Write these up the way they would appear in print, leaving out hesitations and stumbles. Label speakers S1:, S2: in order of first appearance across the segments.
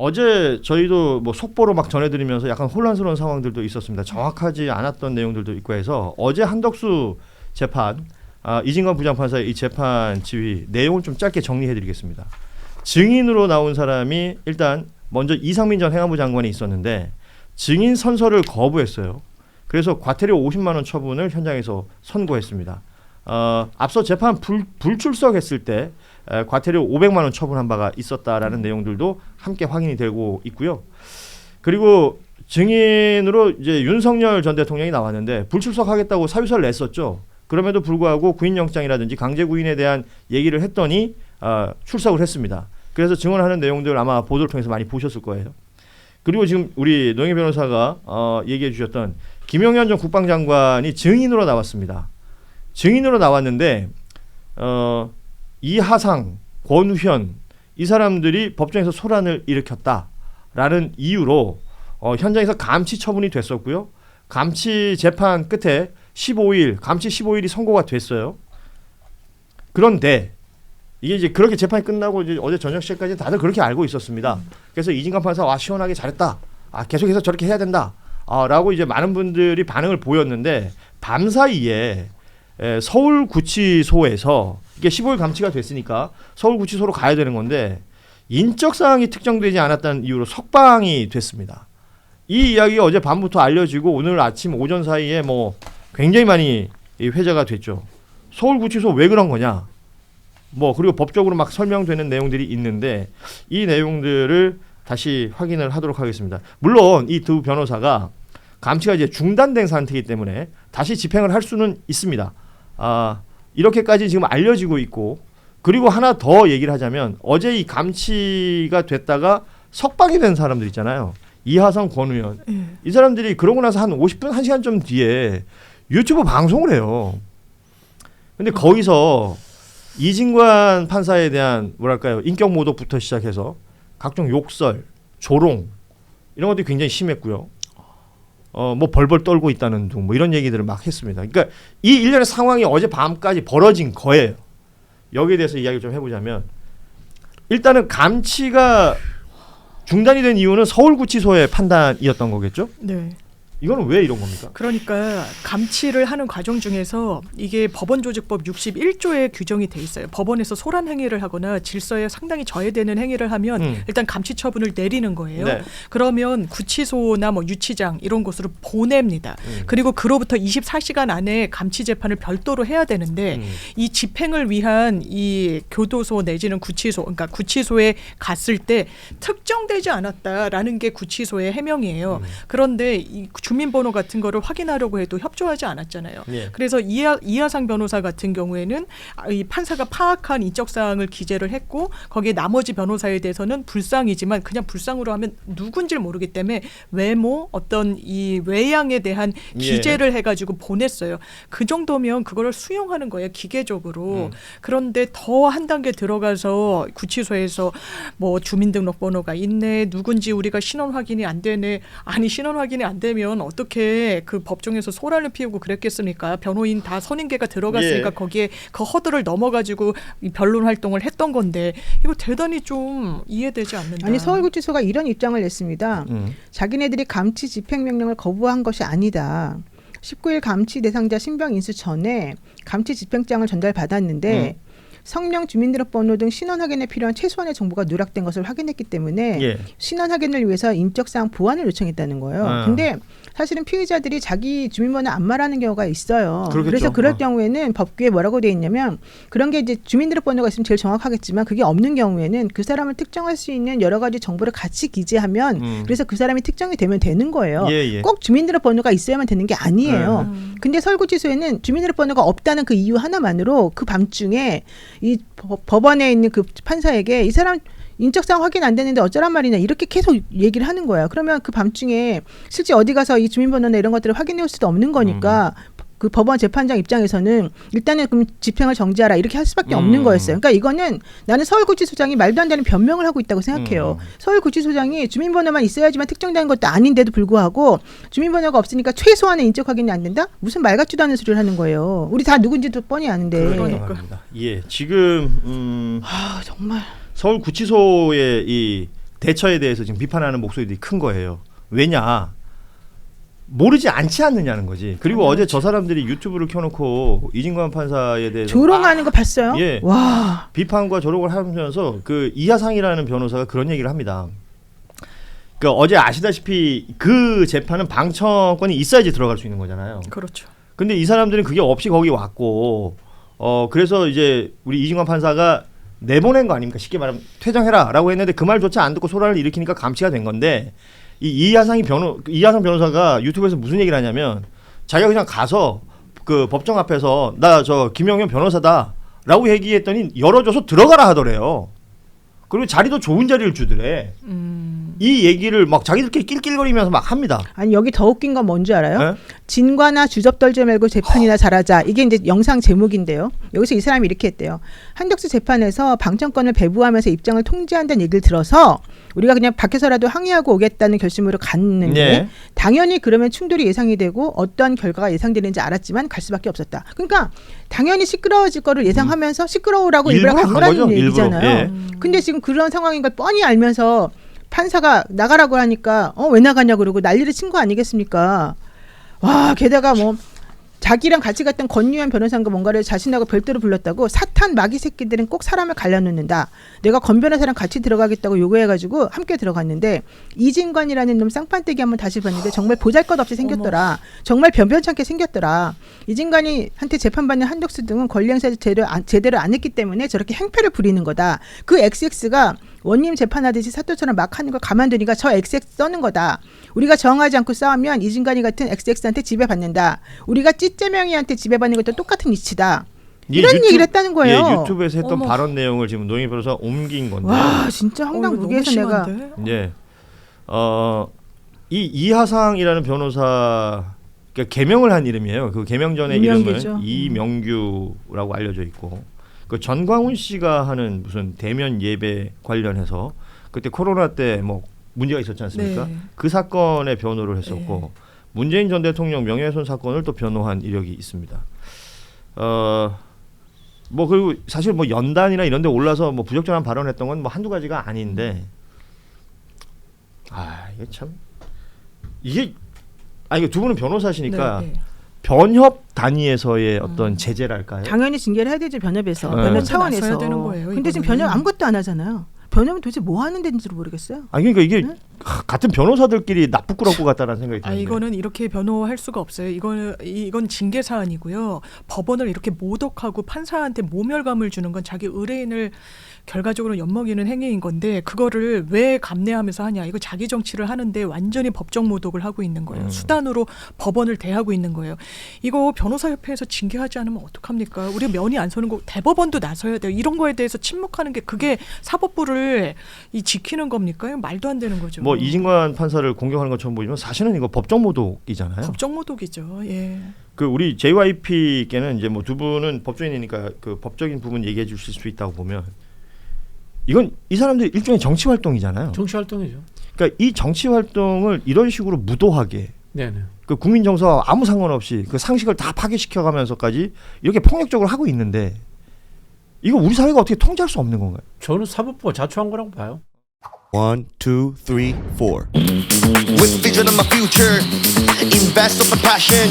S1: 어제 저희도 뭐 속보로 막 전해드리면서 약간 혼란스러운 상황들도 있었습니다. 정확하지 않았던 내용들도 있고 해서 어제 한덕수 재판 이진관 부장판사의 이 재판 지휘 내용을 좀 짧게 정리해드리겠습니다. 증인으로 나온 사람이 일단 먼저 이상민 전 행안부 장관이 있었는데 증인 선서를 거부했어요. 그래서 과태료 50만 원 처분을 현장에서 선고했습니다. 앞서 재판 불출석했을 때 과태료 500만 원 처분한 바가 있었다라는 내용들도 함께 확인이 되고 있고요. 그리고 증인으로 이제 윤석열 전 대통령이 나왔는데 불출석하겠다고 사유서를 냈었죠. 그럼에도 불구하고 구인영장이라든지 강제 구인에 대한 얘기를 했더니 출석을 했습니다. 그래서 증언하는 내용들 아마 보도를 통해서 많이 보셨을 거예요. 그리고 지금 우리 노영희 변호사가 얘기해 주셨던 김영현 전 국방장관이 증인으로 나왔습니다. 증인으로 나왔는데 이하상, 권우현 이 사람들이 법정에서 소란을 일으켰다라는 이유로 현장에서 감치 처분이 됐었고요. 감치 재판 끝에 15일, 감치 15일이 선고가 됐어요. 그런데 이게 이제 그렇게 재판이 끝나고 이제 어제 저녁 시간까지 다들 그렇게 알고 있었습니다. 그래서 이진관 판사 시원하게 잘했다. 계속해서 저렇게 해야 된다. 라고 이제 많은 분들이 반응을 보였는데 밤 사이에 서울구치소에서 이게 15일 감치가 됐으니까 서울구치소로 가야 되는 건데 인적 사항이 특정되지 않았다는 이유로 석방이 됐습니다. 이 이야기가 어제 밤부터 알려지고 오늘 아침 오전 사이에 뭐 굉장히 많이 회자가 됐죠. 서울구치소 왜 그런 거냐? 그리고 법적으로 막 설명되는 내용들이 있는데 이 내용들을 다시 확인을 하도록 하겠습니다. 물론 이 두 변호사가 감치가 이제 중단된 상태이기 때문에 다시 집행을 할 수는 있습니다. 이렇게까지 지금 알려지고 있고 그리고 하나 더 얘기를 하자면 어제 이 감치가 됐다가 석방이 된 사람들 있잖아요. 이하성, 권우현 이 사람들이 그러고 나서 한 50분, 1시간 좀 뒤에 유튜브 방송을 해요. 근데 거기서 이진관 판사에 대한 뭐랄까요 인격 모독부터 시작해서 각종 욕설, 조롱 이런 것들이 굉장히 심했고요. 뭐 벌벌 떨고 있다는 둥 뭐 이런 얘기들을 막 했습니다. 그러니까 이 일련의 상황이 어제 밤까지 벌어진 거예요. 여기에 대해서 이야기를 좀 해보자면 일단은 감치가 중단이 된 이유는 서울구치소의 판단이었던 거겠죠?
S2: 네.
S1: 이거는 왜 이런 겁니까?
S2: 그러니까 감치를 하는 과정 중에서 이게 법원조직법 61조에 규정이 돼 있어요. 법원에서 소란 행위를 하거나 질서에 상당히 저해되는 행위를 하면 일단 감치 처분을 내리는 거예요. 네. 그러면 구치소나 뭐 유치장 이런 곳으로 보냅니다. 그리고 그로부터 24시간 안에 감치 재판을 별도로 해야 되는데 이 집행을 위한 이 교도소 내지는 구치소, 그러니까 구치소에 갔을 때 특정되지 않았다라는 게 구치소의 해명이에요. 그런데 이 주민번호 같은 거를 확인하려고 해도 협조하지 않았잖아요. 예. 그래서 이하상 변호사 같은 경우에는 이 판사가 파악한 인적사항을 기재를 했고 거기에 나머지 변호사에 대해서는 불상이지만 그냥 불상으로 하면 누군지를 모르기 때문에 외모 어떤 이 외양에 대한 기재를 해가지고 보냈어요. 그 정도면 그거를 수용하는 거예요. 기계적으로. 그런데 더 한 단계 들어가서 구치소에서 뭐 주민등록번호가 있네. 누군지 우리가 신원 확인이 안 되네. 아니 신원 확인이 안 되면 어떻게 그 법정에서 소란을 피우고 그랬겠습니까? 변호인 다 선임계가 들어갔으니까 거기에 그 허들을 넘어가지고 변론 활동을 했던 건데 이거 대단히 좀 이해되지 않는다.
S3: 아니 서울구치소가 이런 입장을 냈습니다. 자기네들이 감치 집행명령을 거부한 것이 아니다. 19일 감치 대상자 신병 인수 전에 감치 집행장을 전달받았는데 성명, 주민등록번호 등 신원 확인에 필요한 최소한의 정보가 누락된 것을 확인했기 때문에 신원 확인을 위해서 인적사항 보완을 요청했다는 거예요. 근데 사실은 피의자들이 자기 주민번호 안 말하는 경우가 있어요. 그러겠죠. 그래서 그럴 경우에는 법규에 뭐라고 되어 있냐면 그런 게 이제 주민등록번호가 있으면 제일 정확하겠지만 그게 없는 경우에는 그 사람을 특정할 수 있는 여러 가지 정보를 같이 기재하면 그래서 그 사람이 특정이 되면 되는 거예요. 꼭 주민등록번호가 있어야만 되는 게 아니에요. 근데 서울구치소에는 주민등록번호가 없다는 그 이유 하나만으로 그 밤중에 이 법원에 있는 그 판사에게 이 사람 인적사항 확인 안 되는데 어쩌란 말이냐 이렇게 계속 얘기를 하는 거야. 그러면 그 밤중에 실제 어디 가서 이 주민번호나 이런 것들을 확인해 올 수도 없는 거니까 그 법원 재판장 입장에서는 일단은 그럼 집행을 정지하라 이렇게 할 수밖에 없는 거였어요. 그러니까 이거는 나는 서울구치소장이 말도 안 되는 변명을 하고 있다고 생각해요. 서울구치소장이 주민번호만 있어야지만 특정되는 것도 아닌데도 불구하고 주민번호가 없으니까 최소한의 인적 확인이 안 된다? 무슨 말 같지도 않은 소리를 하는 거예요. 우리 다 누군지도 뻔히 아는데.
S1: 그러니까. 예, 지금
S3: 정말
S1: 서울구치소의 이 대처에 대해서 지금 비판하는 목소리들이 큰 거예요. 왜냐? 모르지 않지 않느냐는 거지. 그리고 어제 저 사람들이 유튜브를 켜놓고 이진관 판사에 대해서
S3: 조롱하는 거 봤어요?
S1: 예.
S3: 와.
S1: 비판과 조롱을 하면서 그 이하상이라는 변호사가 그런 얘기를 합니다. 그 어제 아시다시피 그 재판은 방청권이 있어야지 들어갈 수 있는 거잖아요.
S2: 그렇죠.
S1: 근데 이 사람들은 그게 없이 거기 왔고 그래서 이제 우리 이진관 판사가 내보낸 거 아닙니까? 쉽게 말하면 퇴정해라라고 했는데 그 말조차 안 듣고 소란을 일으키니까 감치가 된 건데 이하상 변호사가 유튜브에서 무슨 얘기를 하냐면 자기가 그냥 가서 그 법정 앞에서 나 저 김영현 변호사다라고 얘기했더니 열어줘서 들어가라 하더래요. 그리고 자리도 좋은 자리를 주더래. 이 얘기를 막 자기들끼리 낄낄거리면서 막 합니다.
S3: 아니 여기 더 웃긴 건 뭔지 알아요?
S1: 네?
S3: 진과나 주접 떨지 말고 재판이나 잘하자. 이게 이제 영상 제목인데요. 여기서 이 사람이 이렇게 했대요. 한덕수 재판에서 방청권을 배부하면서 입장을 통제한다는 얘기를 들어서 우리가 그냥 밖에서라도 항의하고 오겠다는 결심으로 갔는데
S1: 네.
S3: 당연히 그러면 충돌이 예상이 되고 어떤 결과가 예상되는지 알았지만 갈 수밖에 없었다. 그러니까 당연히 시끄러워질 거를 예상하면서 시끄러우라고 일부러 간 거라는 얘기잖아요.
S1: 예.
S3: 근데 지금 그런 상황인 걸 뻔히 알면서 판사가 나가라고 하니까 왜 나가냐 그러고 난리를 친 거 아니겠습니까? 와, 게다가 뭐 자기랑 같이 갔던 권유현 변호사가 뭔가를 자신하고 별도로 불렀다고 사탄 마귀 새끼들은 꼭 사람을 갈라놓는다. 내가 권 변호사랑 같이 들어가겠다고 요구해가지고 함께 들어갔는데 이진관이라는 놈 쌍판떼기 한번 다시 봤는데 정말 보잘것없이 생겼더라. 정말 변변찮게 생겼더라. 이진관이 한테 재판받는 한덕수 등은 권리 행사 제대로 안 했기 때문에 저렇게 행패를 부리는 거다. 그 XX가 원님 재판하듯이 사또처럼 막 하는 걸 가만두니까 저 XX 써는 거다. 우리가 저항하지 않고 싸우면 이진관이 같은 XX한테 지배받는다. 우리가 찌째명이한테 지배받는 것도 똑같은 이치다. 이런 얘기를 했다는 거예요.
S1: 예, 유튜브에서 했던 발언 내용을 지금 노영희 변호사 옮긴 건데.
S3: 와, 진짜 황당무계해서 내가.
S1: 예. 이 이하상이라는 변호사 그러니까 개명을 한 이름이에요. 그 개명 전의 이름은 이명규라고 알려져 있고. 그 전광훈 씨가 하는 무슨 대면 예배 관련해서 그때 코로나 때 뭐 문제가 있었지 않습니까?
S2: 네.
S1: 그 사건의 변호를 했었고
S2: 네.
S1: 문재인 전 대통령 명예훼손 사건을 또 변호한 이력이 있습니다. 뭐 그리고 사실 뭐 연단이나 이런 데 올라서 뭐 부적절한 발언했던 건 뭐 한두 가지가 아닌데 이게 참 이게 이거 두 분은 변호사시니까
S2: 네.
S1: 변협 단위에서의 어떤 제재랄까요?
S3: 당연히 징계를 해야 되죠. 변협에서.
S1: 네.
S3: 변협
S2: 나서야
S3: 차원에서.
S2: 되는 거예요,
S3: 근데 지금
S2: 이거는.
S3: 변협 아무것도 안 하잖아요. 변협은 도대체 뭐 하는 데인지를 모르겠어요.
S1: 그러니까 이게
S3: 네?
S1: 같은 변호사들끼리 나쁘꾸럽고 같다라는 생각이 드는데.
S2: 이거는 이렇게 변호할 수가 없어요. 이건 징계 사안이고요. 법원을 이렇게 모독하고 판사한테 모멸감을 주는 건 자기 의뢰인을 결과적으로 엿먹이는 행위인 건데 그거를 왜 감내하면서 하냐. 이거 자기 정치를 하는데 완전히 법정 모독을 하고 있는 거예요. 수단으로 법원을 대하고 있는 거예요. 이거 변호사협회에서 징계하지 않으면 어떡합니까? 우리 면이 안 서는 거 대법원도 나서야 돼요. 이런 거에 대해서 침묵하는 게 그게 사법부를 지키는 겁니까? 이거 말도 안 되는 거죠.
S1: 뭐 이진관 판사를 공격하는 것처럼 보이지만 사실은 이거 법정 모독이잖아요.
S2: 법정 모독이죠. 예.
S1: 그 우리 JYP께는 이제 뭐 두 분은 법조인이니까 그 법적인 부분 얘기해 주실 수 있다고 보면 이건 이 사람들이 일종의 정치 활동이잖아요.
S4: 정치 활동이죠.
S1: 그러니까 이 정치 활동을 이런 식으로 무도하게
S4: 네네.
S1: 그 국민 정서와 아무 상관없이 그 상식을 다 파괴시켜가면서까지 이렇게 폭력적으로 하고 있는데 이거 우리 사회가 어떻게 통제할 수 없는 건가요?
S4: 저는 사법부가 자초한 거라고 봐요.
S5: 1, 2, 3, 4.
S6: With vision of my future, invest of my passion.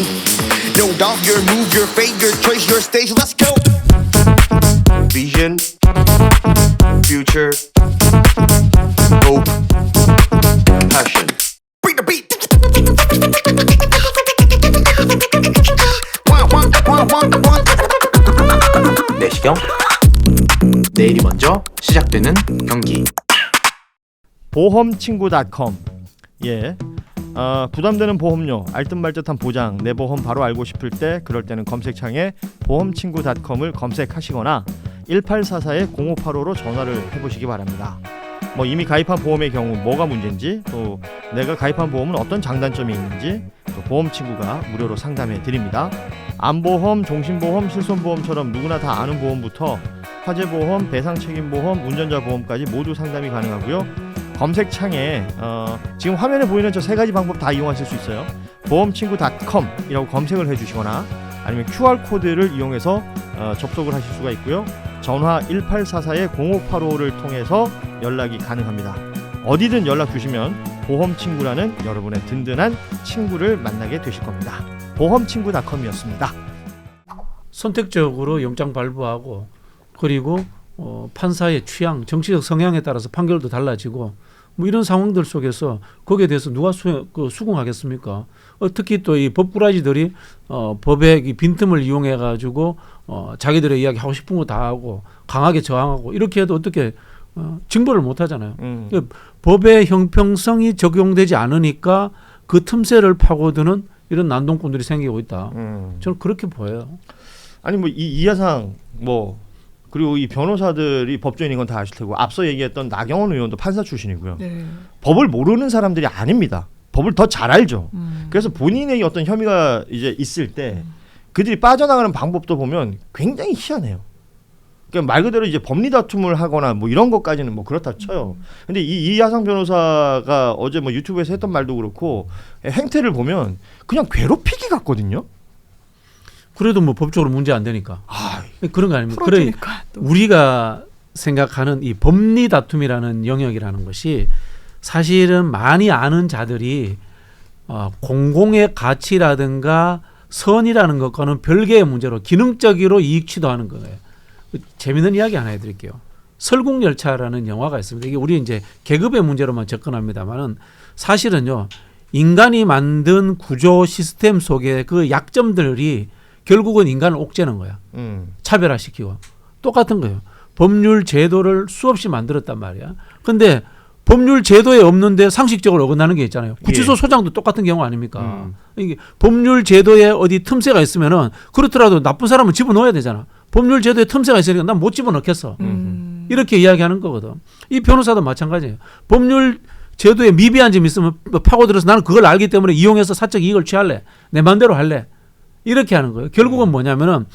S6: No doubt your move, your fate, your choice, your stage. Let's go.
S5: Vision, future, hope, passion.
S6: Bring the beat. One.
S7: 내시경 내일이 먼저 시작되는 경기.
S1: 보험친구.com 예. 부담되는 보험료, 알뜻말뜻한 보장, 내 보험 바로 알고 싶을 때 그럴 때는 검색창에 보험친구.com을 검색하시거나 1844-0585로 전화를 해보시기 바랍니다. 뭐 이미 가입한 보험의 경우 뭐가 문제인지 또 내가 가입한 보험은 어떤 장단점이 있는지 또 보험친구가 무료로 상담해 드립니다. 암보험, 종신보험, 실손보험처럼 누구나 다 아는 보험부터 화재보험, 배상책임보험, 운전자보험까지 모두 상담이 가능하고요. 검색창에 지금 화면에 보이는 저 세 가지 방법 다 이용하실 수 있어요. 보험친구.com이라고 검색을 해주시거나 아니면 QR코드를 이용해서 접속을 하실 수가 있고요. 전화 1844-0585를 통해서 연락이 가능합니다. 어디든 연락 주시면 보험친구라는 여러분의 든든한 친구를 만나게 되실 겁니다. 보험친구닷컴이었습니다.
S4: 선택적으로 영장 발부하고 그리고 판사의 취향, 정치적 성향에 따라서 판결도 달라지고 뭐 이런 상황들 속에서 거기에 대해서 누가 수긍하겠습니까? 특히 또 이 법꾸라지들이 법의 이 빈틈을 이용해 가지고 자기들의 이야기 하고 싶은 거 다 하고 강하게 저항하고 이렇게 해도 어떻게 징벌을 못 하잖아요. 법의 형평성이 적용되지 않으니까 그 틈새를 파고드는 이런 난동꾼들이 생기고 있다. 저는 그렇게 보여요.
S1: 아니 뭐 이하상 뭐 그리고 이 변호사들이 법조인인 건 다 아실 테고 앞서 얘기했던 나경원 의원도 판사 출신이고요.
S2: 네.
S1: 법을 모르는 사람들이 아닙니다. 법을 더 잘 알죠. 그래서 본인의 어떤 혐의가 이제 있을 때 그들이 빠져나가는 방법도 보면 굉장히 희한해요. 그러니까 말 그대로 이제 법리 다툼을 하거나 뭐 이런 것까지는 뭐 그렇다 쳐요. 근데 이 이하상 변호사가 어제 뭐 유튜브에서 했던 말도 그렇고 행태를 보면 그냥 괴롭히기 같거든요.
S4: 그래도 뭐 법적으로 문제 안 되니까. 그런 거 아닙니까? 그래
S2: 또.
S4: 우리가 생각하는 이 법리 다툼이라는 영역이라는 것이 사실은 많이 아는 자들이 공공의 가치라든가 선이라는 것과는 별개의 문제로 기능적으로 이익 취도하는 거예요. 재미있는 이야기 하나 해드릴게요. 설국열차라는 영화가 있습니다. 이게 우리 이제 계급의 문제로만 접근합니다만은 사실은요 인간이 만든 구조 시스템 속에 그 약점들이 결국은 인간을 옥죄는 거야. 차별화시키고 똑같은 거예요. 법률 제도를 수없이 만들었단 말이야. 근데 법률 제도에 없는데 상식적으로 어긋나는 게 있잖아요. 구치소 소장도 똑같은 경우 아닙니까? 이게 법률 제도에 어디 틈새가 있으면은 그렇더라도 나쁜 사람은 집어넣어야 되잖아. 법률 제도에 틈새가 있으니까 난 못 집어넣겠어. 이렇게 이야기하는 거거든. 이 변호사도 마찬가지예요. 법률 제도에 미비한 점이 있으면 파고들어서 나는 그걸 알기 때문에 이용해서 사적 이익을 취할래. 내 마음대로 할래. 이렇게 하는 거예요. 결국은 뭐냐면은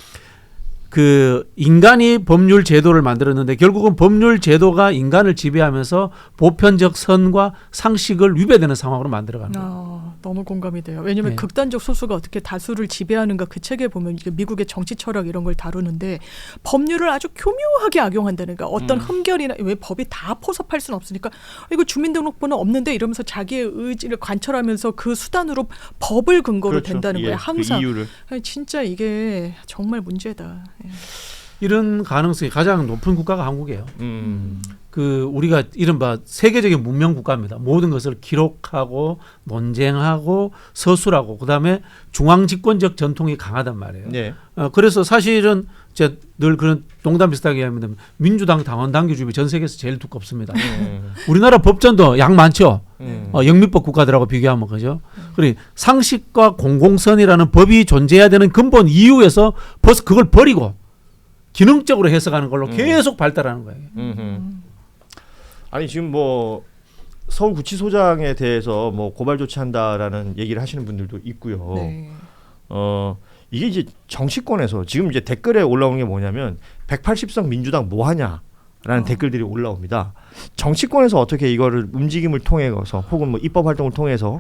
S4: 그 인간이 법률 제도를 만들었는데 결국은 법률 제도가 인간을 지배하면서 보편적 선과 상식을 위배되는 상황으로 만들어가는 거예요.
S2: 너무 공감이 돼요. 왜냐하면
S4: 네.
S2: 극단적 소수가 어떻게 다수를 지배하는가 그 책에 보면 이게 미국의 정치 철학 이런 걸 다루는데 법률을 아주 교묘하게 악용한다는 거. 어떤 흠결이나 왜 법이 다 포섭할 수는 없으니까 이거 주민등록번호 없는데 이러면서 자기의 의지를 관철하면서 그 수단으로 법을 근거로
S1: 그렇죠.
S2: 된다는 거예요. 항상.
S1: 그 이유를.
S2: 아니, 진짜 이게 정말 문제다. 예.
S4: 이런 가능성이 가장 높은 국가가 한국이에요. 그 우리가 이른바 세계적인 문명 국가입니다. 모든 것을 기록하고 논쟁하고 서술하고 그다음에 중앙 집권적 전통이 강하단 말이에요.
S1: 네.
S4: 그래서 사실은 제가 늘 그런 농담 비슷하게 하면 민주당 당원 당규주의 전 세계에서 제일 두껍습니다. 우리나라 법전도 양 많죠. 영미법 국가들하고 비교하면 그죠. 그리고 상식과 공공선이라는 법이 존재해야 되는 근본 이유에서 벌써 그걸 버리고 기능적으로 해석하는 걸로 계속 발달하는 거예요.
S1: 아니 지금 뭐 서울구치소장에 대해서 뭐 고발 조치한다라는 얘기를 하시는 분들도 있고요.
S2: 네.
S1: 이게 이제 정치권에서 지금 이제 댓글에 올라오는 게 뭐냐면 180석 민주당 뭐 하냐라는 댓글들이 올라옵니다. 정치권에서 어떻게 이거를 움직임을 통해서 혹은 뭐 입법 활동을 통해서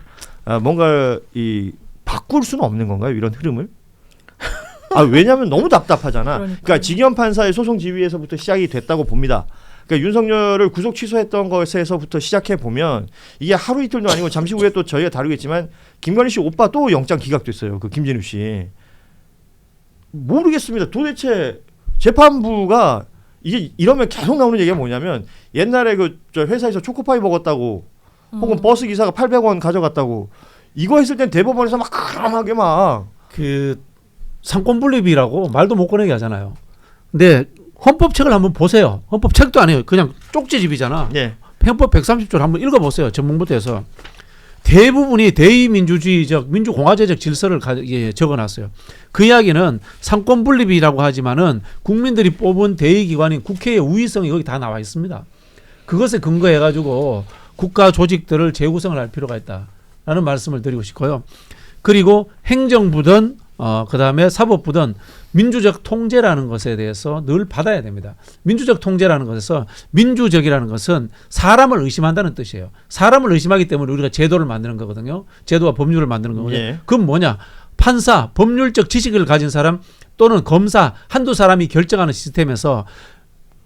S1: 뭔가 이 바꿀 수는 없는 건가요? 이런 흐름을? 왜냐하면 너무 답답하잖아. 그러니까 직위원 판사의 소송 지휘에서부터 시작이 됐다고 봅니다. 그러니까 윤석열을 구속 취소했던 것에서부터 시작해 보면 이게 하루 이틀도 아니고 잠시 후에 또 저희가 다루겠지만 김건희 씨 오빠 또 영장 기각됐어요. 그 김진우 씨. 모르겠습니다. 도대체 재판부가 이게 이러면 계속 나오는 얘기가 뭐냐면 옛날에 그 저 회사에서 초코파이 먹었다고 혹은 버스 기사가 800원 가져갔다고 이거 했을 땐 대법원에서 막 크람하게 막
S4: 그 상권분립이라고 말도 못 꺼내게 하잖아요. 근데 헌법책을 한번 보세요. 헌법책도 아니에요. 그냥 쪽지집이잖아.
S1: 네.
S4: 헌법 130조를 한번 읽어보세요. 전문부터 해서. 대부분이 대의민주주의적 민주공화제적 질서를 적어놨어요. 그 이야기는 상권분립이라고 하지만은 국민들이 뽑은 대의기관인 국회의 우위성이 거기 다 나와 있습니다. 그것에 근거해가지고 국가 조직들을 재구성을 할 필요가 있다라는 말씀을 드리고 싶고요. 그리고 행정부든 그다음에 사법부든 민주적 통제라는 것에 대해서 늘 받아야 됩니다. 민주적 통제라는 것에서 민주적이라는 것은 사람을 의심한다는 뜻이에요. 사람을 의심하기 때문에 우리가 제도를 만드는 거거든요. 제도와 법률을 만드는 거거든요.
S1: 예.
S4: 그건 뭐냐? 판사, 법률적 지식을 가진 사람 또는 검사 한두 사람이 결정하는 시스템에서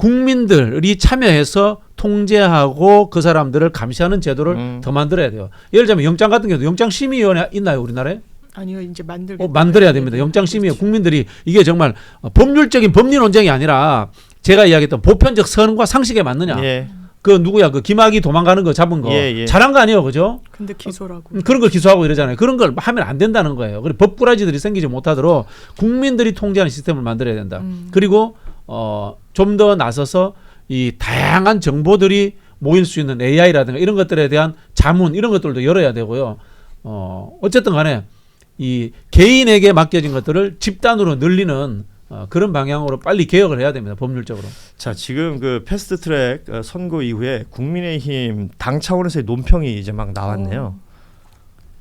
S4: 국민들이 참여해서 통제하고 그 사람들을 감시하는 제도를 더 만들어야 돼요. 예를 들자면 영장 같은 경우도 영장심의위원회 있나요, 우리나라에?
S2: 아니요, 이제 만들고
S4: 만들어야 됩니다. 영장심의위 국민들이 이게 정말 법률적인 법리 논쟁이 아니라 제가 이야기했던 보편적 선과 상식에 맞느냐.
S1: 예.
S4: 그 누구야 그 김학의 도망가는 거 잡은 거
S1: 예, 예.
S4: 잘한 거 아니에요, 그죠?
S2: 근데 기소라고.
S4: 그런 걸 기소하고 이러잖아요. 그런 걸 하면 안 된다는 거예요. 그리고 법꾸라지들이 생기지 못하도록 국민들이 통제하는 시스템을 만들어야 된다. 그리고 좀 더 나서서 이 다양한 정보들이 모일 수 있는 AI라든가 이런 것들에 대한 자문 이런 것들도 열어야 되고요. 어쨌든 간에 이 개인에게 맡겨진 것들을 집단으로 늘리는 그런 방향으로 빨리 개혁을 해야 됩니다. 법률적으로.
S1: 자, 지금 그 패스트트랙 선거 이후에 국민의힘 당 차원에서의 논평이 이제 막 나왔네요.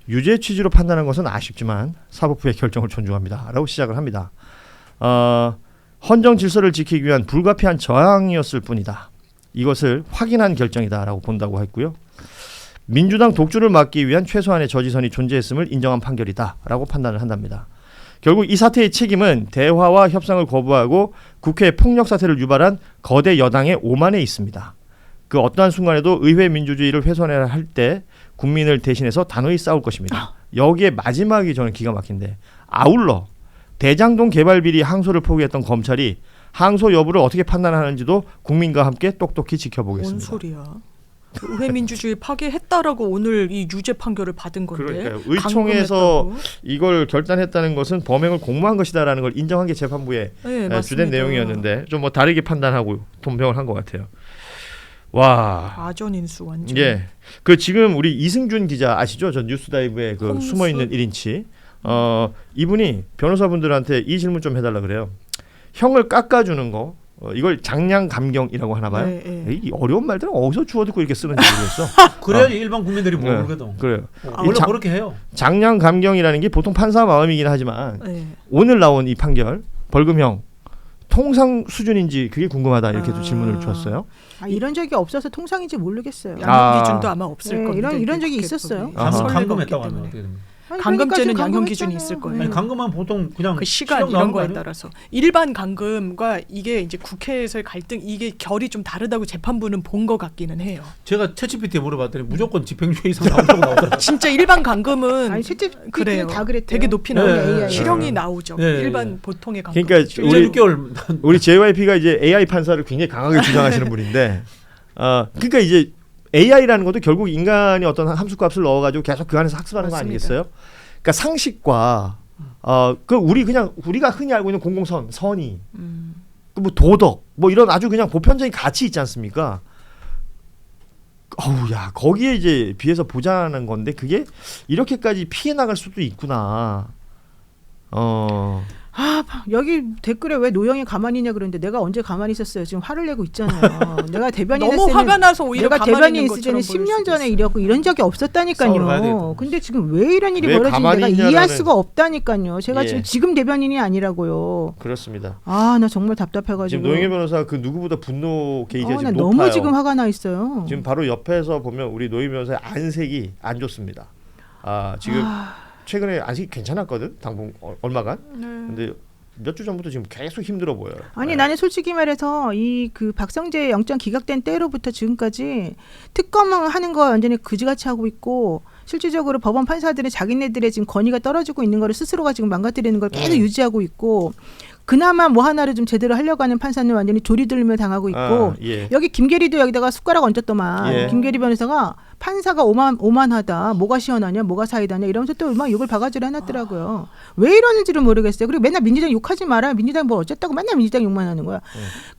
S1: 유죄 취지로 판단한 것은 아쉽지만 사법부의 결정을 존중합니다라고 시작을 합니다. 헌정 질서를 지키기 위한 불가피한 저항이었을 뿐이다. 이것을 확인한 결정이다라고 본다고 했고요. 민주당 독주를 막기 위한 최소한의 저지선이 존재했음을 인정한 판결이다라고 판단을 한답니다. 결국 이 사태의 책임은 대화와 협상을 거부하고 국회 폭력 사태를 유발한 거대 여당의 오만에 있습니다. 그 어떠한 순간에도 의회 민주주의를 훼손해야 할 때 국민을 대신해서 단호히 싸울 것입니다. 여기에 마지막이 저는 기가 막힌데 아울러 대장동 개발 비리 항소를 포기했던 검찰이 항소 여부를 어떻게 판단하는지도 국민과 함께 똑똑히 지켜보겠습니다.
S2: 뭔 소리야? 의회 민주주의 파괴했다라고 오늘 이 유죄 판결을 받은 건데.
S1: 그러니까요. 의총에서 이걸 결단했다는 것은 범행을 공모한 것이다라는 걸 인정한 게 재판부의
S2: 네,
S1: 주된 내용이었는데 좀 뭐 다르게 판단하고 돈병을 한 것 같아요. 와.
S2: 아전인수 완전.
S1: 예. 그 지금 우리 이승준 기자 아시죠? 저 뉴스다이브에 그
S2: 홈스.
S1: 숨어 있는 1인치. 이분이 변호사분들한테 이 질문 좀 해달라 그래요. 형을 깎아주는 거. 이걸 장량 감경이라고 하나 봐요.
S2: 네, 네.
S1: 이 어려운 말들은 어디서 주워 듣고 이렇게 쓰는지 모르겠어.
S4: 그래야지 일반 국민들이 모르거든.
S1: 그래요.
S4: 원래 그렇게 해요.
S1: 장량 감경이라는 게 보통 판사 마음이긴 하지만
S2: 네.
S1: 오늘 나온 이 판결 벌금형 통상 수준인지 그게 궁금하다 이렇게 또 질문을 주었어요.
S3: 이런 적이 없어서 통상인지 모르겠어요.
S2: 양형 기준도 아마 없을
S3: 네,
S2: 건데
S3: 이런 적이 있었어요.
S4: 감금했다고 하면 어떻게 됩니까?
S2: 감금죄는 양형 기준이 있을 거예요.
S4: 아니, 감금은 보통 그냥
S2: 그 시간 이런 거에 따라서 일반 감금과 이게 이제 국회에서의 갈등 이게 결이 좀 다르다고 재판부는 본 것 같기는 해요.
S4: 제가 챗GPT에 물어봤더니 무조건 집행유예 이상 나온다고 나오더라고요.
S2: 진짜 일반 감금은
S3: 아니 실제
S2: 그래요.
S3: 다 그랬대요.
S2: 되게 높이
S4: 네,
S2: 나오는
S4: 네,
S2: 실형이
S4: 네.
S2: 나오죠.
S4: 네,
S2: 일반
S4: 네.
S2: 보통의 감금.
S1: 그러니까
S4: 이제
S1: 우리
S4: 6개월
S1: 우리 JYP가 이제 AI 판사를 굉장히 강하게 주장하시는 분인데, 그러니까 이제 AI라는 것도 결국 인간이 어떤 함수값을 넣어가지고 계속 그 안에서 학습하는 거
S2: 맞습니다.
S1: 아니겠어요? 그러니까 상식과 그 우리가 흔히 알고 있는 공공선, 선의, 그 뭐 도덕, 뭐 이런 아주 그냥 보편적인 가치 있지 않습니까? 어우야 거기에 이제 비해서 보자는 건데 그게 이렇게까지 피해 나갈 수도 있구나.
S3: 여기 댓글에 왜 노영이 가만히 있냐 그러는데 내가 언제 가만히 있었어요. 지금 화를 내고 있잖아요. 내가 대변인
S2: 너무
S3: 했을
S2: 화가 나서 오히려
S3: 내가
S2: 가만히
S3: 대변인
S2: 있는
S3: 있을 때는
S2: 것처럼 보일
S3: 10년
S2: 수도
S3: 전에
S2: 있어요.
S3: 이랬고 이런 적이
S4: 싸우러 가야
S3: 없었다니까요.
S4: 되겠다.
S3: 근데 지금 왜 이런 일이
S1: 왜
S3: 벌어지는지
S1: 가만히
S3: 내가
S1: 있냐라는-
S3: 이해할 수가 없다니까요. 제가
S1: 예.
S3: 지금 대변인이 아니라고요.
S1: 그렇습니다.
S3: 나 정말 답답해가지고.
S1: 지금 노영희 변호사 그 누구보다 분노 게이지가
S3: 나
S1: 지금
S3: 너무
S1: 높아요.
S3: 지금 화가 나 있어요.
S1: 지금 바로 옆에서 보면 우리 노희 변호사의 안색이 안 좋습니다. 지금 최근에 안색이 괜찮았거든. 당분 얼마간. 근데 몇 주 전부터 지금 계속 힘들어 보여요.
S3: 아니
S1: 네.
S3: 나는 솔직히 말해서 이 그 박성재 영장 기각된 때로부터 지금까지 특검하는 거 완전히 그지같이 하고 있고 실질적으로 법원 판사들은 자기네들의 지금 권위가 떨어지고 있는 거를 스스로가 지금 망가뜨리는 걸 계속 유지하고 있고 그나마 뭐 하나를 좀 제대로 하려고 하는 판사는 완전히 조리들며 당하고 있고
S1: 예.
S3: 여기 김계리도 여기다가 숟가락 얹었더만
S1: 예.
S3: 김계리 변호사가 판사가 오만하다 뭐가 시원하냐 뭐가 사이다냐 이러면서 또 막 욕을 바가지로 해놨더라고요. 왜 이러는지를 모르겠어요. 그리고 맨날 민주당 욕하지 마라. 민주당 뭐 어쨌다고 맨날 민주당 욕만 하는 거야.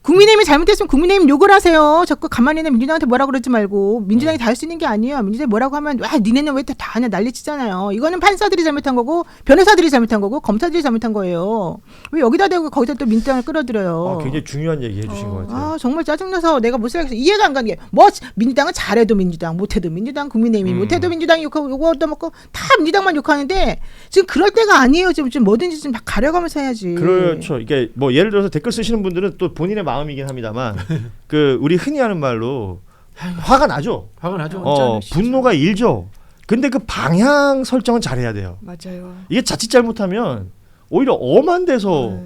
S3: 국민의힘이 잘못했으면 국민의힘 욕을 하세요. 자꾸 가만히 있는 민주당한테 뭐라 그러지 말고 민주당이 다 할 수 있는 게 아니에요. 민주당이 뭐라고 하면 와 니네는 왜 다 하냐 난리치잖아요. 이거는 판사들이 잘못한 거고 변호사들이 잘못한 거고 검사들이 잘못한 거예요. 왜 여기다 대고 거기다 또 민주당을 끌어들여요.
S1: 굉장히 중요한 얘기 해주신 것 같아요.
S3: 정말 짜증나서 내가 못 살겠어. 이해가 안 가는 게 뭐 민주당은 잘해도 민주당 못해도 민주당 국민의힘이 못해도 민주당 욕하고 요거 얻어먹고 다 민주당만 욕하는데 지금 그럴 때가 아니에요. 지금 뭐든지 좀 가려가면서 해야지.
S1: 그렇죠. 이게 뭐 예를 들어서 댓글 쓰시는 분들은 또 본인의 마음이긴 합니다만 그 우리 흔히 하는 말로 화가 나죠.
S4: 화가 나죠.
S1: 분노가 일죠. 근데 그 방향 설정은 잘해야 돼요.
S2: 맞아요.
S1: 이게 자칫 잘못하면 오히려 엄한 데서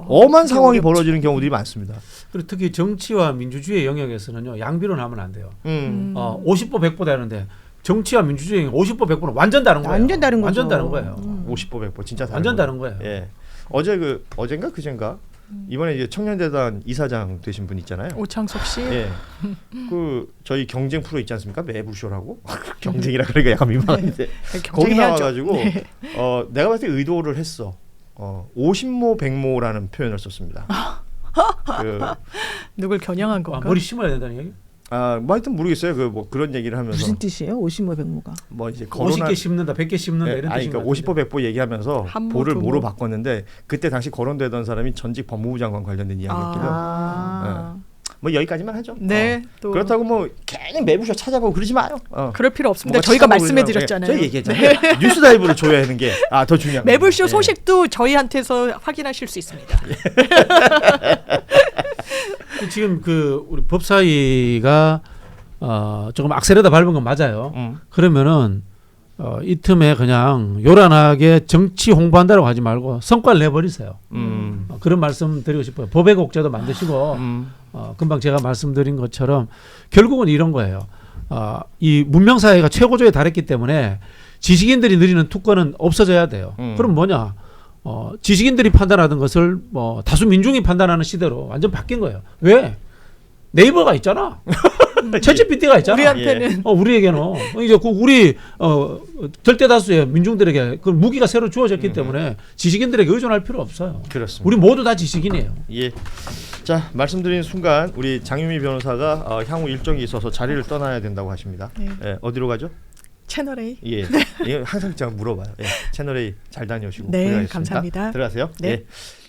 S1: 엄한
S2: 그게
S1: 상황이
S2: 어렵죠.
S1: 벌어지는 경우들이 많습니다.
S4: 그리고 특히 정치와 민주주의 영역에서는요 양비론 하면 안 돼요. 50보 100보다 하는데 정치와 민주주의 50보 100보는 완전 다른 거예요.
S3: 완전 다른 거죠.
S4: 완전 다른 거예요.
S1: 50보 100보 진짜 다른
S4: 완전
S1: 거예요.
S4: 다른 거예요.
S1: 예. 어젠가 그젠가 이번에 이제 청년재단 이사장 되신 분 있잖아요.
S2: 오창석 씨.
S1: 예. 그 저희 경쟁 프로 있지 않습니까? 매부쇼라고 경쟁이라 그러니까 약간 민망한데 거기
S2: 경쟁해야죠.
S1: 나와가지고
S2: 네.
S1: 내가 봤을 때 의도를 했어. 50모 100모라는 표현을 썼습니다. 그,
S2: 누굴 겨냥한 건가?
S4: 머리 심어야 된다는 얘기?
S1: 뭐 하여튼 모르겠어요. 그 뭐 그런 얘기를 하면서
S3: 무슨 뜻이에요? 50모 100모가.
S1: 뭐 이제 거론한
S4: 50개 심는다, 100개 심는다
S1: 네,
S4: 이런
S1: 아니
S4: 뜻인
S1: 그러니까
S4: 것 같은데.
S1: 50보 100보 얘기하면서
S2: 한모,
S1: 보를
S2: 두모.
S1: 모로 바꿨는데 그때 당시 거론되던 사람이 전직 법무부 장관 관련된 이야기였거든요. 뭐 여기까지만 하죠.
S2: 네. 또
S1: 그렇다고 뭐 괜히 매부쇼 찾아보고 그러지 마요.
S2: 그럴 필요 없습니다.
S1: 뭐가
S2: 저희가
S1: 찾아보고
S2: 말씀해
S1: 그러지 말고.
S2: 드렸잖아요.
S1: 저희 얘기했잖아요. 뉴스 다이브를 줘야 하는 게 더 중요한 거예요.
S2: 매불쇼
S1: 예.
S2: 소식도 저희한테서 확인하실 수 있습니다.
S4: 지금 그 우리 법사위가 조금 악셀에다 밟은 건 맞아요. 그러면은 이 틈에 그냥 요란하게 정치 홍보한다고 하지 말고 성과를 내버리세요. 그런 말씀 드리고 싶어요. 법의 곡자도 만드시고 금방 제가 말씀드린 것처럼 결국은 이런 거예요. 이 문명사회가 최고조에 달했기 때문에 지식인들이 누리는 특권은 없어져야 돼요. 그럼 뭐냐? 지식인들이 판단하던 것을 뭐 다수 민중이 판단하는 시대로 완전 바뀐 거예요. 왜? 네이버가 있잖아. 챗GPT가 있잖아.
S2: 우리한테는
S4: 우리에게는 이제 우리 절대 다수의 민중들에게 그 무기가 새로 주어졌기 때문에 지식인들에게 의존할 필요 없어요.
S1: 그렇습니다.
S4: 우리 모두 다 지식인이에요.
S1: 예. 자 말씀드린 순간 우리 장유미 변호사가 향후 일정이 있어서 자리를 떠나야 된다고 하십니다.
S2: 네.
S1: 예, 어디로 가죠?
S2: 채널 A.
S1: 예. 예, 항상 제가 물어봐요. 예, 채널 A 잘 다녀오시고
S2: 네,
S1: 고생하셨습니다.
S2: 감사합니다.
S1: 들어가세요.
S2: 네.
S1: 예.